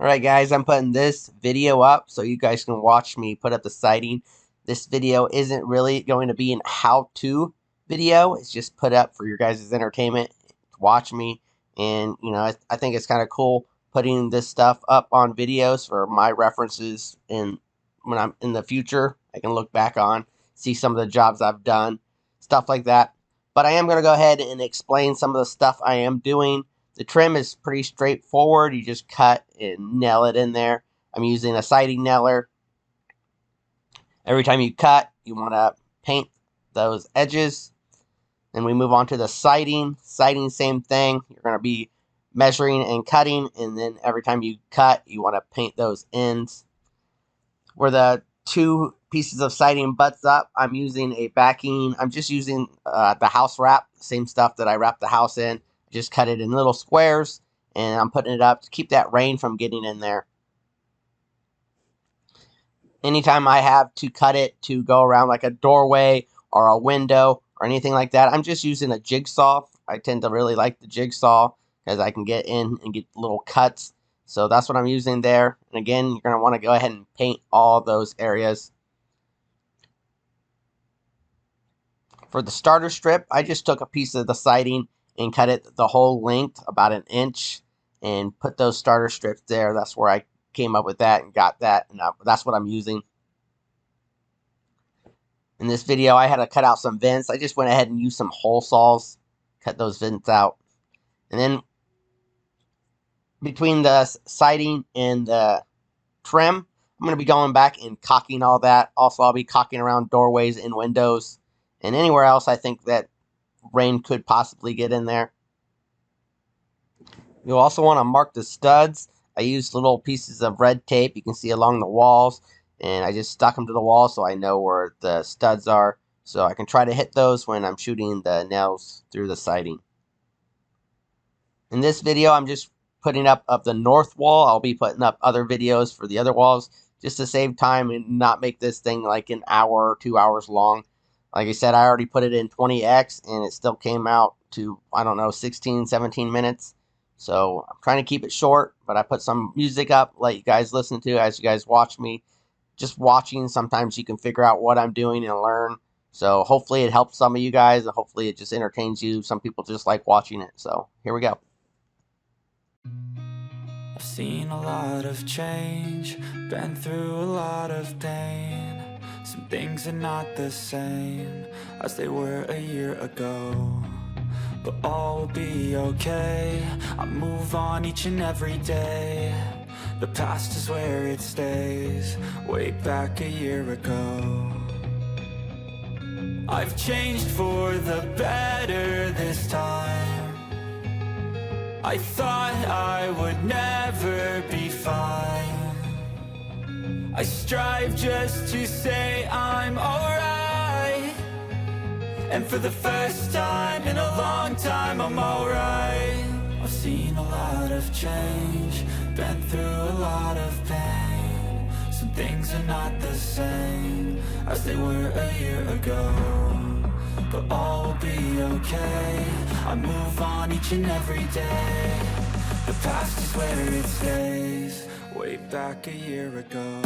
Alright guys, I'm putting this video up so you guys can watch me put up the siding. This video isn't really going to be an how-to video. It's just put up for your guys' entertainment to watch me. And, you know, I think it's kind of cool putting this stuff up on videos for my references. And when I'm in the future, I can look back on, see some of the jobs I've done, stuff like that. But I am going to go ahead and explain some of the stuff I am doing. The trim is pretty straightforward. You just cut and nail it in there. I'm using a siding nailer. Every time you cut, you want to paint those edges. Then we move on to the siding. Siding, same thing. You're going to be measuring and cutting, and then every time you cut, you want to paint those ends. Where the two pieces of siding butts up, I'm using a backing. I'm just using the house wrap, same stuff that I wrapped the house in. Just cut it in little squares, and I'm putting it up to keep that rain from getting in there. Anytime I have to cut it to go around like a doorway or a window or anything like that, I'm just using a jigsaw. I tend to really like the jigsaw because I can get in and get little cuts. So that's what I'm using there. And again, you're going to want to go ahead and paint all those areas. For the starter strip, I just took a piece of the siding and cut it the whole length, about 1 inch, and put those starter strips there. That's where I came up with that and got that, and that's what I'm using. In this video, I had to cut out some vents. I just went ahead and used some hole saws, cut those vents out. And then between the siding and the trim, I'm going to be going back and caulking all that. Also, I'll be caulking around doorways and windows and anywhere else I think that rain could possibly get in there. You'll also want to mark the studs. I used little pieces of red tape you can see along the walls, and I just stuck them to the wall so I know where the studs are, so I can try to hit those when I'm shooting the nails through the siding. In this video, I'm just putting up the north wall. I'll be putting up other videos for the other walls just to save time and not make this thing like an hour or 2 hours long. Like I said, I already put it in 20x, and it still came out to, I don't know, 16, 17 minutes. So I'm trying to keep it short, but I put some music up, let you guys listen to as you guys watch me. Just watching, sometimes you can figure out what I'm doing and learn. So hopefully it helps some of you guys, and hopefully it just entertains you. Some people just like watching it. So here we go. I've seen a lot of change, been through a lot of pain. Some things are not the same as they were a year ago, but all will be okay. I move on each and every day. The past is where it stays, way back a year ago. I've changed for the better this time. I thought I would never be fine. I strive just to say I'm alright, and for the first time in a long time I'm alright. I've seen a lot of change, been through a lot of pain. Some things are not the same as they were a year ago, but all will be okay. I move on each and every day. The past is where it stays, way back a year ago.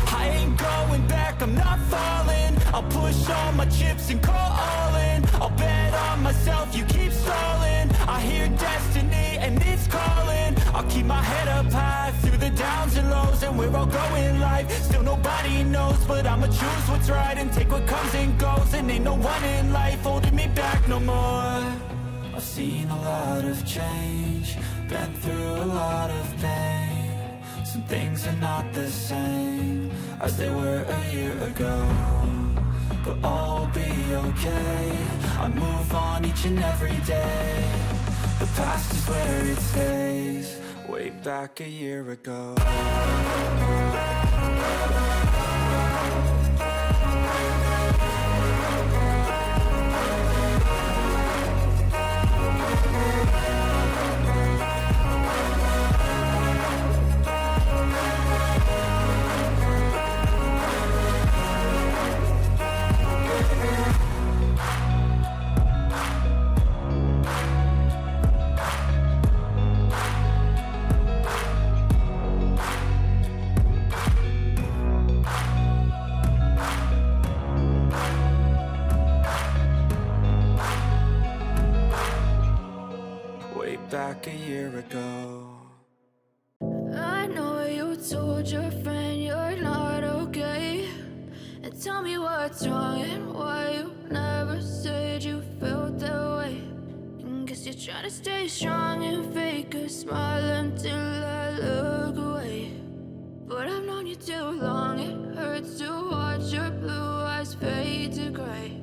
I ain't going back, I'm not falling. I'll push all my chips and call all in. I'll bet on myself, you keep stalling. I hear destiny and it's calling. I'll keep my head up high through the downs and lows, and we're all going life. Still nobody knows, but I'ma choose what's right and take what comes and goes. And ain't no one in life holding me back no more. I've seen a lot of change, been through a lot of pain. Some things are not the same as they were a year ago, but all will be okay. I move on each and every day. The past is where it stays, way back a year ago. back a year ago. I know you told your friend you're not okay, and tell me what's wrong and why you never said you felt that way. And guess you're trying to stay strong and fake a smile until I look away. But I've known you too long, it hurts to watch your blue eyes fade to gray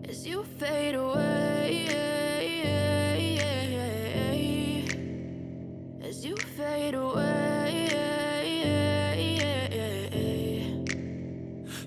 as you fade away, as you fade away.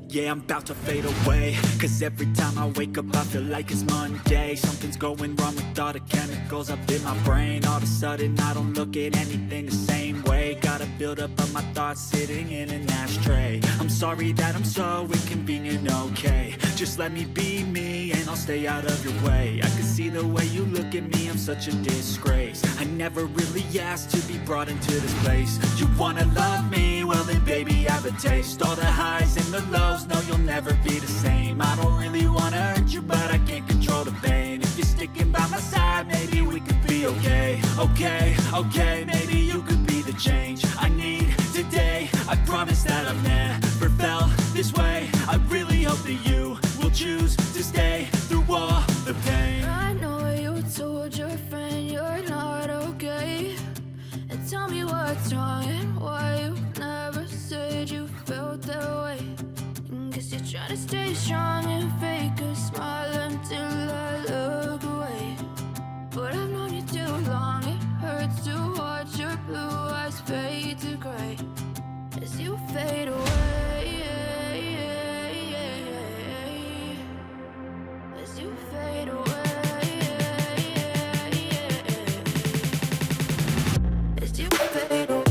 Yeah, I'm about to fade away, cause every time I wake up I feel like it's Monday. Something's going wrong with all the chemicals up in my brain. All of a sudden I don't look at anything the same way. Gotta build up of my thoughts sitting in an ashtray. I'm sorry that I'm so inconvenient, okay. Just let me be me and I'll stay out of your way. I can see the way you look at me, I'm such a disgrace. I never really asked to be brought into this place. You wanna love me? Well then baby have a taste. All the highs and the lows, no you'll never be the same. I don't really wanna hurt you but I can't control the pain. If you're sticking by my side maybe we could be okay. Okay, maybe you could be the change I need today. I promise that I've never felt this way. I really hope that you will choose to stay through all the pain. I know you told your friend you're not okay, and tell me what's wrong and why you never said you felt that way. And guess you're trying to stay strong and fake a smile until I look away. But I've known you too long, it hurts to watch your blue eyes fade to gray as you fade away, as you fade away, as you fade away.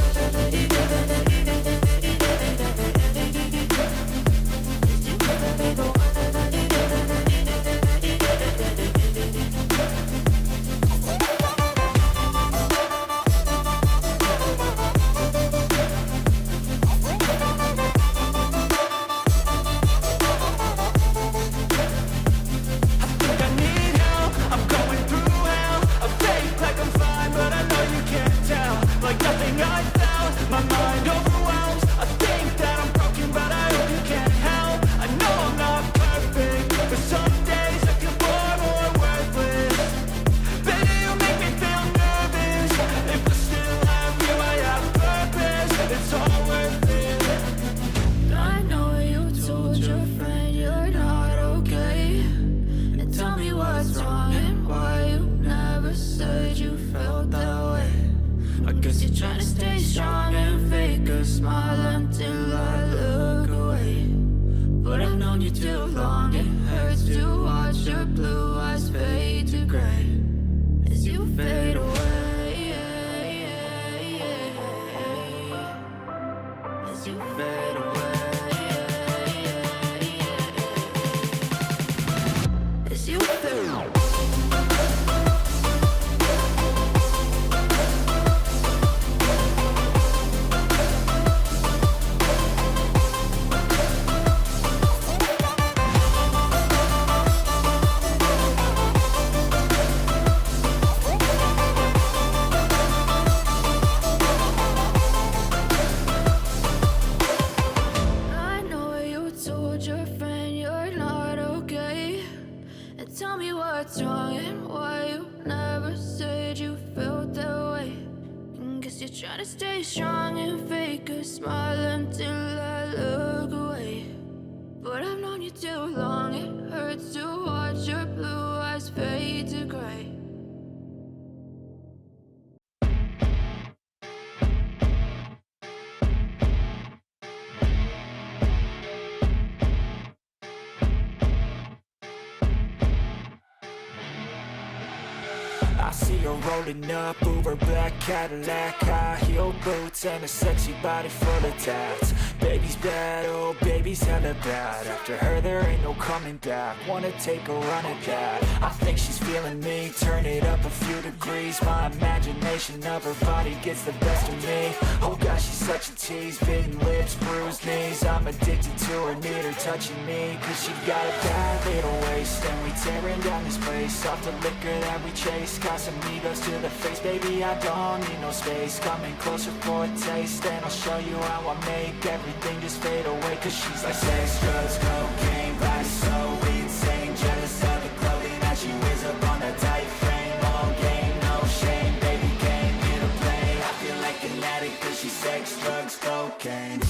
I see her rolling up, Uber black Cadillac, high heel boots and a sexy body full of tats. Baby's bad, oh baby's hella bad. After her there ain't no coming back. Wanna take a run at that. I think she's feeling me. Turn it up a few degrees. My imagination of her body gets the best of me. Oh gosh, she's such a tease. Bitten lips, bruised knees. I'm addicted to her, need her touching me. Cause she got a bad little waist. And we tearing down this place. Off the liquor that we chase. Got some egos to the face. Baby, I don't need no space. Coming closer for a taste. And I'll show you how I make everything just fade away. Cause she's like sex, drugs, cocaine. Body so insane. Jealous of the clothing that she wears up on a tight frame. All game, no shame. Baby came here to play. I feel like an addict cause she's sex, drugs, cocaine.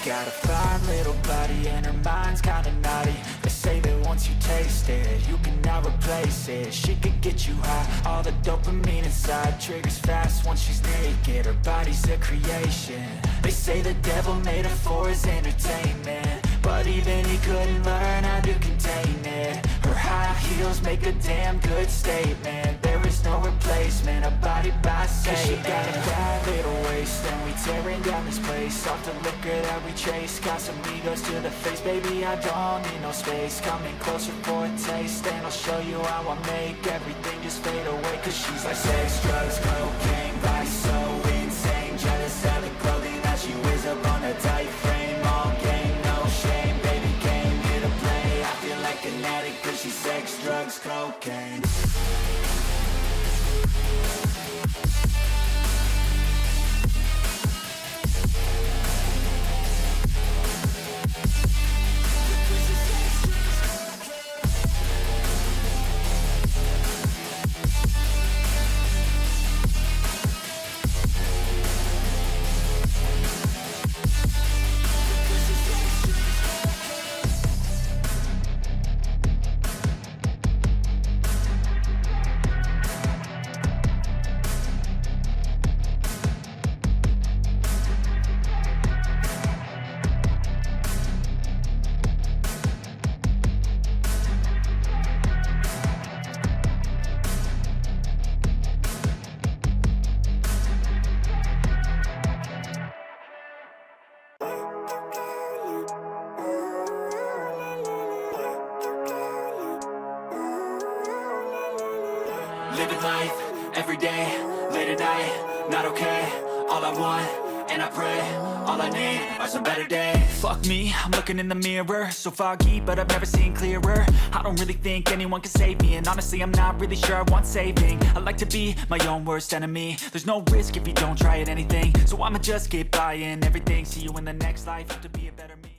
Got a fine little body and her mind's kinda naughty. They say that once you taste it, you cannot replace it. She could get you high, all the dopamine inside. Triggers fast once she's naked, her body's a creation. They say the devil made her for his entertainment, but even he couldn't learn how to contain it. Her high heels make a damn good statement. There is no replacement, a body by Satan. Cause she got a bad little waist, and we tearing down this place. Off the liquor that we chase, got some egos to the face. Baby, I don't need no space. Coming closer for a taste, and I'll show you how I make everything just fade away. Cause she's like sex, drugs, cocaine. Body so insane. Jealous of the clothing that she wears up on a tight frame. All game, no shame. Baby came here to play. I feel like an addict cause she's sex, drugs, cocaine. Living life, every day, late at night, not okay. All I want, and I pray, all I need are some better days. Fuck me, I'm looking in the mirror, so foggy, but I've never seen clearer. I don't really think anyone can save me, and honestly I'm not really sure I want saving. I like to be my own worst enemy. There's no risk if you don't try at anything, so I'ma just keep buying everything. See you in the next life, have to be a better me.